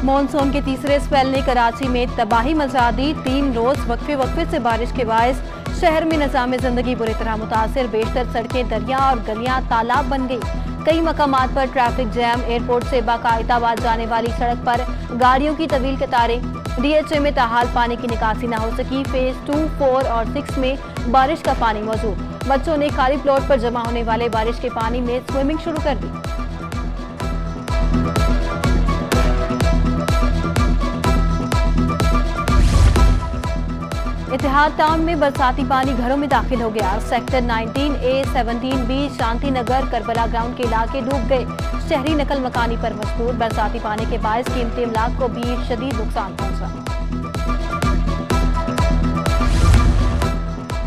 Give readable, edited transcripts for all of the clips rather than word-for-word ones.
Monsoon के तीसरे spell ने कराची में तबाही मचा दी। 3 रोज वक्फे से बारिश के बायस शहर में निज़ाम जिंदगी बुरी तरह मुतासिर। बेशतर सड़कें दरिया और गलियां तालाब बन गई। कई मकामात पर ट्रैफिक जैम। एयरपोर्ट से बाकायदाबाद जाने वाली सड़क पर गाड़ियों की तवील कतारें। DHA में ताहाल पानी की निकासी न हो सकी। फेज 2, 4 और 6 में बारिश का पानी मौजूद। बच्चों ने खाली प्लॉट पर जमा होने वाले बारिश के पानी में स्विमिंग शुरू कर दी। इतिहाद टाउन में बरसाती पानी घरों में दाखिल हो गया। Sector 19A, 17B, Shanti Nagar, Karbala ground के इलाके डूब गए। शहरी नकल मकानी पर मजबूर। बरसाती पानी के बायस कीमती इमलाक को भी शदीद नुकसान पहुंचा।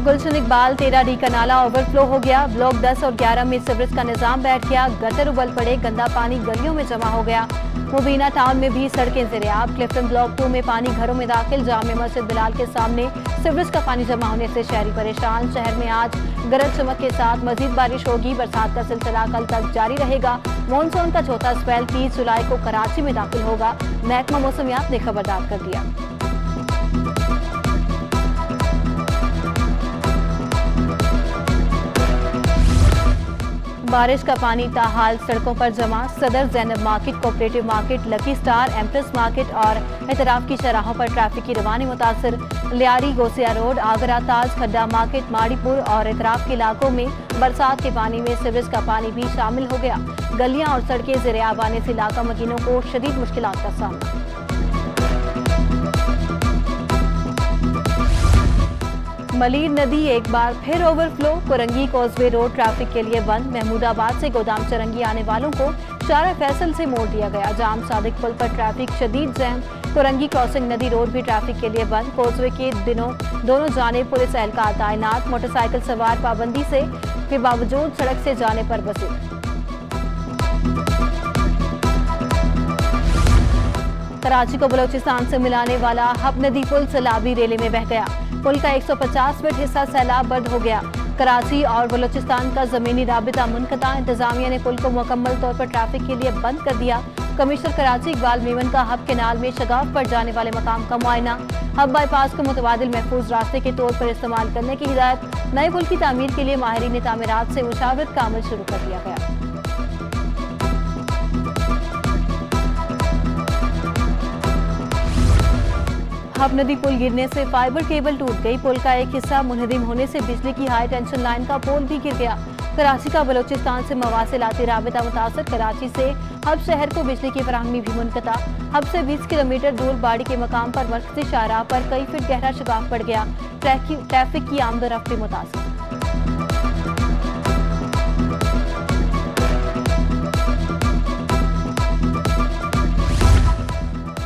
गुलशन इकबाल 13D का नाला ओवरफ्लो हो गया। ब्लॉक 10 और 11 में सीवरेज का निजाम बैठ गया। गटर उबल पड़े। गंदा पानी गलियों में जमा हो गया। मुबीना टाउन में भी सड़कें ज़ेरे-आब। क्लिफ्टन ब्लॉक 2 में पानी घरों में दाखिल। जामे मस्जिद बिलाल के सामने सीवरेज का पानी जमा होने से शहरी परेशान। शहर में आज गरज चमक के साथ मजीद बारिश होगी। बरसात का सिलसिला कल तक जारी रहेगा। मॉनसून का चौथा स्पेल 30 जुलाई को कराची में दाखिल होगा। महकमा मौसमियात ने खबरदार कर दिया। बारिश का पानी ताहाल सड़कों पर जमा। सदर Zainab market, cooperative market, lucky star, empress market और एतराफ की शराहों पर ट्रैफिक की रवानी मुतासर। लियारी, गोसिया रोड, आगरा, ताज, खड्डा मार्केट, माड़ीपुर और एतराफ के इलाकों में बरसात के पानी में सीवरेज का पानी भी शामिल हो गया। गलियां और सड़कें ज़ेरे-आब आने से इलाका मकीनों को शदीद मुश्किलात का सामना। मलीर नदी एक बार फिर overflow. Korangi causeway road traffic के लिए बंद। महमूदाबाद से गोदाम चरंगी आने वालों को शारा फैसल से मोड़ दिया गया। जाम सादिक पुल पर ट्रैफिक शदीद जैम। कोरंगी क्रॉसिंग नदी रोड भी ट्रैफिक के लिए बंद। कॉजवे के दोनों जानिब पुलिस एहलकार तैनात। मोटरसाइकिल सवार पाबंदी से के बावजूद सड़क से जाने पर बसे। कराची को बलोचिस्तान से मिलाने वाला हब नदी पुल सैलाबी रेले में बह गया। पुल का 150 फीट हिस्सा सैलाब बंद हो गया। कराची और बलोचिस्तान का जमीनी राबिता मुनक़ता। इंतजामिया ने पुल को मुकम्मल तौर पर ट्रैफिक के लिए बंद कर दिया। कमिश्नर कराची इकबाल मेमन का हब केनाल में शगाफ पर जाने वाले मकाम का मुआयना। हब बाईपास को मुतबादिल महफूज रास्ते के तौर पर इस्तेमाल करने की हिदायत। नए पुल की तामीर के लिए माहिरीन तामीरात से मुशावरत का अमल शुरू कर दिया गया। हब नदी पुल गिरने से फाइबर केबल टूट गई। पुल का एक हिस्सा मुनहदिम होने से बिजली की हाई टेंशन लाइन का पोल भी गिर गया। कराची का बलोचिस्तान से मवासिलाती राबिता मुतासर। कराची से हब शहर को बिजली की फराहमी भी मुनक़ता। हब से 20 किलोमीटर दूर बाड़ी के मकाम पर मरकज़ी शाहराह पर कई फीट गहरा शगाफ पड़ गया। ट्रैफिक की आमदोरफ्त भी मुतासर।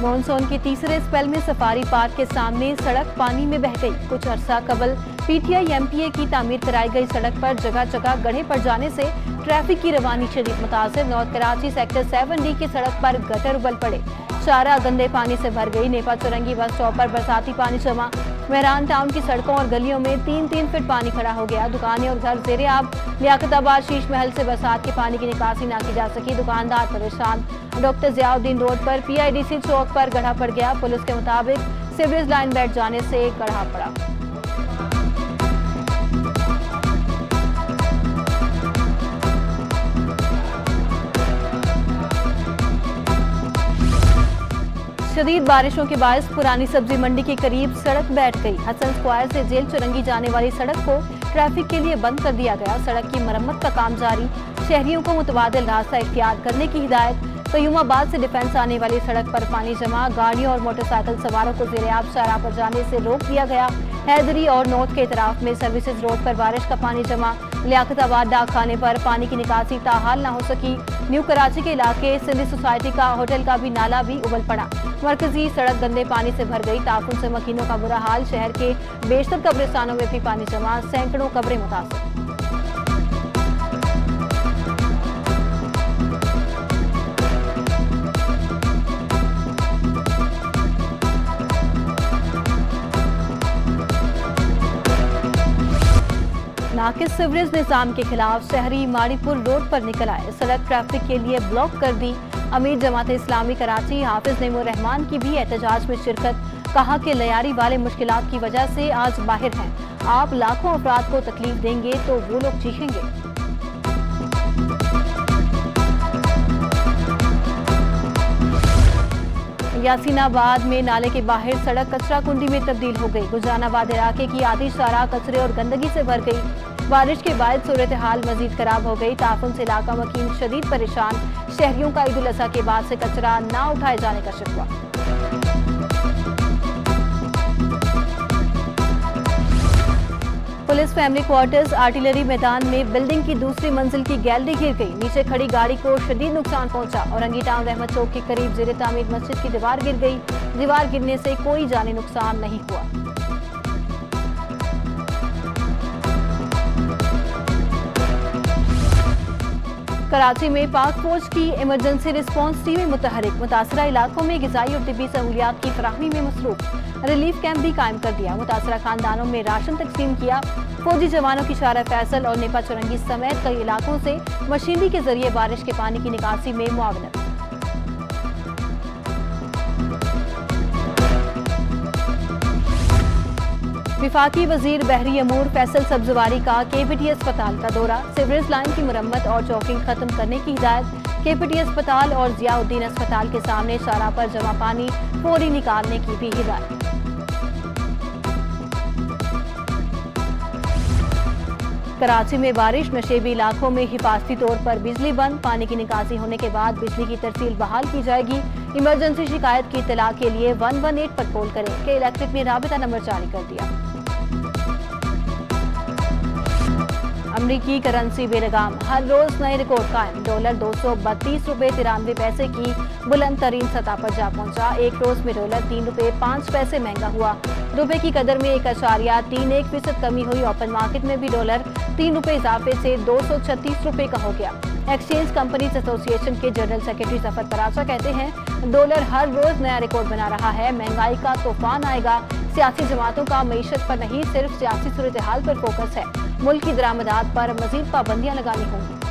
मॉनसून के तीसरे स्पेल में सफारी पार्क के सामने सड़क पानी में बह गई। कुछ अरसा कबल PTI MPA की तामीर कराई गई सड़क पर जगह जगह गड्ढे पड़ जाने से ट्रैफिक की रवानी शदीद मुतासिर। नॉर्थ कराची सेक्टर 7D की सड़क पर गटर उबल पड़े। शारा गंदे पानी से भर गई। नेपा चौरंगी बस स्टॉप पर बरसाती पानी जमा। मेहरान टाउन की सड़कों और गलियों में 3-3 फीट पानी खड़ा हो गया। दुकानें और घर ज़ेरे-आब। लियाकताबाद शीश महल से बरसात के पानी की निकासी ना की जा सकी। दुकानदार परेशान। डॉक्टर ज़ियाउद्दीन रोड पर PIDC चौक पर गड्ढा पड़ गया। पुलिस के मुताबिक सीवरेज लाइन बैठ जाने से गड्ढा पड़ा। शदीद बारिशों के बायस पुरानी सब्जी मंडी के करीब सड़क बैठ गई। हसन स्क्वायर से जेल चुरंगी जाने वाली सड़क को ट्रैफिक के लिए बंद कर दिया गया। सड़क की मरम्मत का काम जारी। शहरियों को मुतबादिल रास्ता इख्तियार करने की हिदायत। कयूमाबाद से डिफेंस आने वाली सड़क पर पानी जमा। गाड़ियों और मोटरसाइकिल सवारों को ज़ेरे-आब शाहराह पर जाने से रोक दिया गया। हैदरी और नॉर्थ के इतराफ में सर्विसेज रोड पर बारिश का पानी जमा। लियाकताबाद डाक खाने पर पानी की निकासी ताहाल ना हो सकी। न्यू कराची के इलाके सिंधी सोसाइटी का होटल का भी नाला भी उबल पड़ा। मरकजी सड़क गंदे पानी से भर गई। ताफुन से मकीनों का बुरा हाल। शहर के बेशतर कब्रिस्तानों में भी पानी जमा। सैकड़ों कब्रें मुतासर। नाकिस सीवरेज निजाम के खिलाफ शहरी माड़ीपुर रोड पर निकल आए। सड़क ट्रैफिक के लिए ब्लॉक कर दी। अमीर जमात इस्लामी कराची हाफिज नईमुर रहमान की भी एहतजाज में शिरकत। कहा कि लयारी वाले मुश्किलात की वजह से आज बाहर हैं। आप लाखों अफराद को तकलीफ देंगे तो वो लोग चीखेंगे। यासीनाबाद में नाले के बाहर सड़क कचरा कुंडी में तब्दील हो गई। गुजरानाबाद इलाके की आधी शारा कचरे और गंदगी से भर गई। बारिश के बाद सूरत हाल मजीद खराब हो गई। ताफुन से इलाका मकीन शदीद परेशान। शहरियों का ईद उल अजहा के बाद से कचरा ना उठाए जाने का शिकवा। पुलिस फैमिली क्वार्टर्स आर्टिलरी मैदान में बिल्डिंग की दूसरी मंजिल की गैलरी गिर गई। नीचे खड़ी गाड़ी को शदीद नुकसान पहुंचा। औरंगी टाउन रहमत चौक के करीब जेर तामीर मस्जिद की दीवार गिर गई। दीवार गिरने से कोई जानी नुकसान नहीं हुआ। कराची में पाक फौज की इमरजेंसी रिस्पांस टीमें मुतहरिक। मुतासरा इलाकों में ग़िज़ाई और तिब्बी सहूलियात की फराहमी में मसरूफ। रिलीफ कैंप भी कायम कर दिया। मुतासरा खानदानों में राशन तकसीम किया। फौजी जवानों की शारा फैसल और नेपा चुरंगी समेत कई इलाकों से मशीनरी के जरिए बारिश के पानी की निकासी में मुआवनत। विफाकी वजीर बहरी अमूर फैसल सब्जवारी का KPT अस्पताल का दौरा। सीवरेज लाइन की मुरम्मत और चौकिंग खत्म करने की हिदायत। KPT अस्पताल और जियाउद्दीन अस्पताल के सामने शारा पर जमा पानी फौरी निकालने की भी हिदायत। कराची में बारिश। नशेबी इलाकों में हिफाजती तौर पर बिजली बंद। पानी की निकासी होने के बाद बिजली की तरसील बहाल की जाएगी। इमरजेंसी शिकायत की इत्तला के लिए 118 पर कॉल करें। के इलेक्ट्रिक ने राबिता नंबर जारी कर दिया। अमरीकी करेंसी बेलगाम। हर रोज नए रिकॉर्ड कायम। डॉलर 232 रुपए 93 पैसे की बुलंद तरीन सतह पर जा पहुंचा। एक रोज में डॉलर 3 रुपए 5 पैसे महंगा हुआ। रुपए की कदर में 1.31% कमी हुई। ओपन मार्केट में भी डॉलर 3 रुपए इजाफे से 236 रुपए का हो गया। एक्सचेंज कंपनीज एसोसिएशन के जनरल सेक्रेटरी जफर पराचा कहते हैं, डॉलर हर रोज नया रिकॉर्ड बना रहा है। महंगाई का तूफान आएगा। सियासी जमातों का मईशत पर नहीं, सिर्फ सियासी सूरत हाल पर फोकस है। मुल्क की दरामदात पर मजीद पाबंदियां लगानी होंगी।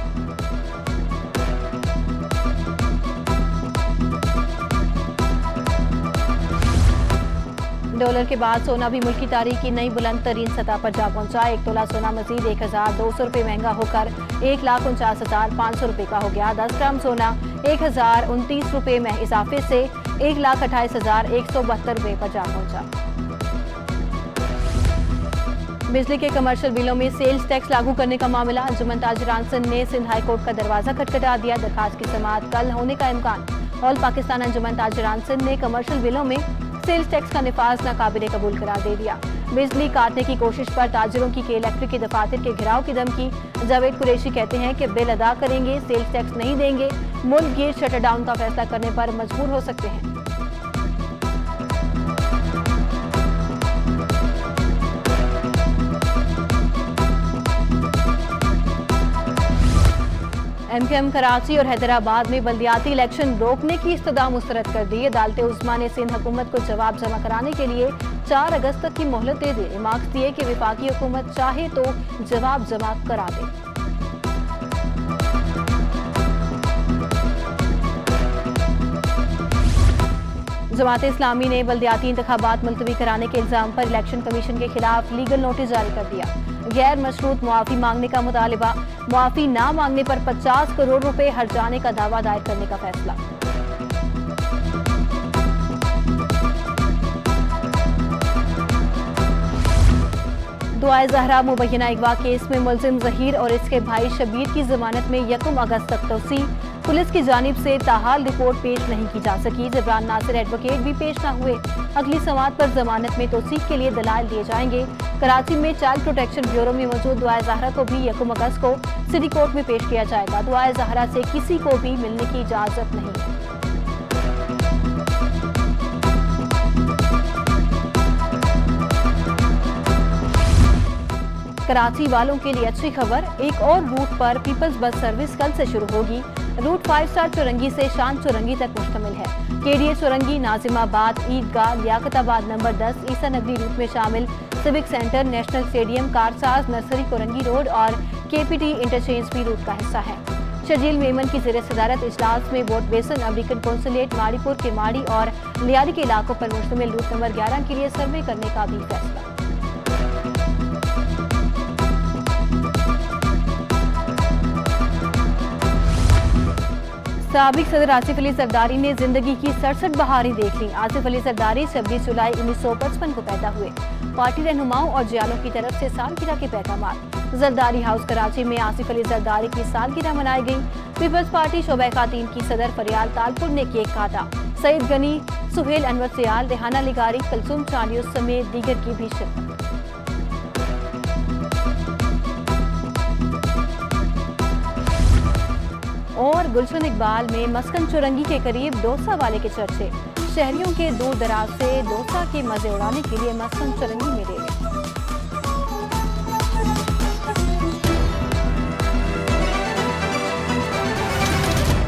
डॉलर के बाद सोना भी मुल्क की तारीख की नई बुलंद तरीन सतह पर जा पहुंचा। 1 तोला सोना मजीद 1200 रुपए महंगा होकर 1,49,500 रुपए का हो गया। 10 ग्राम सोना 1029 रुपए में इजाफे से 1,28,172 रुपए पर जा पहुंचा। बिजली के कमर्शियल बिलों में सेल्स टैक्स लागू करने का मामला। अंजुमन ताजिरान सिंध ने सिंध हाई कोर्ट का दरवाजा खटखटा दिया। दरखास्त की समाअत कल होने का इम्कान। ऑल पाकिस्तान अंजुमन ताजिरान सिंध ने कमर्शियल बिलों में सेल्स टैक्स का निफाज नाकाबिले कबूल करार दे दिया। बिजली काटने की कोशिश पर ताजिरों की के इलेक्ट्रिक के दफातर के घिराव की धमकी। जावेद कुरैशी कहते हैं कि बिल अदा करेंगे, सेल्स टैक्स नहीं देंगे। मुल्क गिर शटर डाउन का फैसला करने पर मजबूर हो सकते हैं। MKM कराची और हैदराबाद में बल्दियाती इलेक्शन रोकने की इस्तदा मुस्तरद कर दी। अदालत उस्मा ने सिंध हुकूमत को जवाब जमा कराने के लिए 4 अगस्त तक की मोहलत दे दी। रिमार्क्स दिए कि विफाकी हुकूमत चाहे तो जवाब जमा करा दे। जमात इस्लामी ने बल्दियाती इंतखाबात मुलतवी कराने के इल्जाम पर इलेक्शन कमीशन के खिलाफ लीगल नोटिस जारी कर दिया। गैर मशरूत मुआफी मांगने का मुतालिबा। मुआफी ना मांगने पर 50 करोड़ रुपए हर्जाने का दावा दायर करने का फैसला। दुआए ज़हरा मुबैना अगवा केस में मुलजिम ज़हीर और इसके भाई शबीर की जमानत में 1 अगस्त तक तोसी। पुलिस की जानिब से ताहाल रिपोर्ट पेश नहीं की जा सकी। जबरान नासिर एडवोकेट भी पेश न हुए। अगली समाअत पर जमानत में तोसीक के लिए दलाइल दिए जाएंगे। कराची में चाइल्ड प्रोटेक्शन ब्यूरो में मौजूद दुआए ज़हरा को भी 1 अगस्त को सिटी कोर्ट में पेश किया जाएगा। दुआए ज़हरा से किसी को भी मिलने की इजाजत नहीं है। कराची वालों के लिए अच्छी खबर। एक और रूट पर पीपल्स बस सर्विस कल से शुरू होगी। रूट 5 स्टार चुरंगी से शान चुरंगी तक मुश्तमिल है। KDA चुरंगी, नाजिमाबाद, ईदगाह, लियाकताबाद नंबर 10, ईसा नगरी रूट में शामिल civic centre, national stadium, Karsaz, nursery, Korangi road और KPT इंटरचेंज भी रूट का हिस्सा है। शजील मेमन की ज़ेर सदारत इजलास में वोट बेसन अमेरिकन कौंसलेट माड़ीपुर के माड़ी और लियारी के इलाकों पर मुश्तमिल रूट नंबर 11 के लिए सर्वे करने का भी फैसला। साबिक सदर आसिफ अली जरदारी ने जिंदगी की 67 बहारें देख ली। आसिफ अली जरदारी 26 जुलाई 1955 को पैदा हुए। पार्टी रहनुमाओं और जियालों की तरफ से सालगिरह के पैगाम। जरदारी हाउस कराची में आसिफ अली जरदारी की सालगिरह मनाई गई। पीपल्स पार्टी शोबा खातीन की सदर फरियाल तालपुर ने केक काटा। सईद गनी, सुहेल अनवर सियाल, रेहाना लिगारी, कलसूम चालियों समेत दीगर की भी शिरकत। और गुलशन इकबाल में मस्कन चुरंगी के करीब डोसा वाले के चर्चे। शहरियों के दूर दराज से डोसा के मजे उड़ाने के लिए मस्कन चुरंगी में दे गए।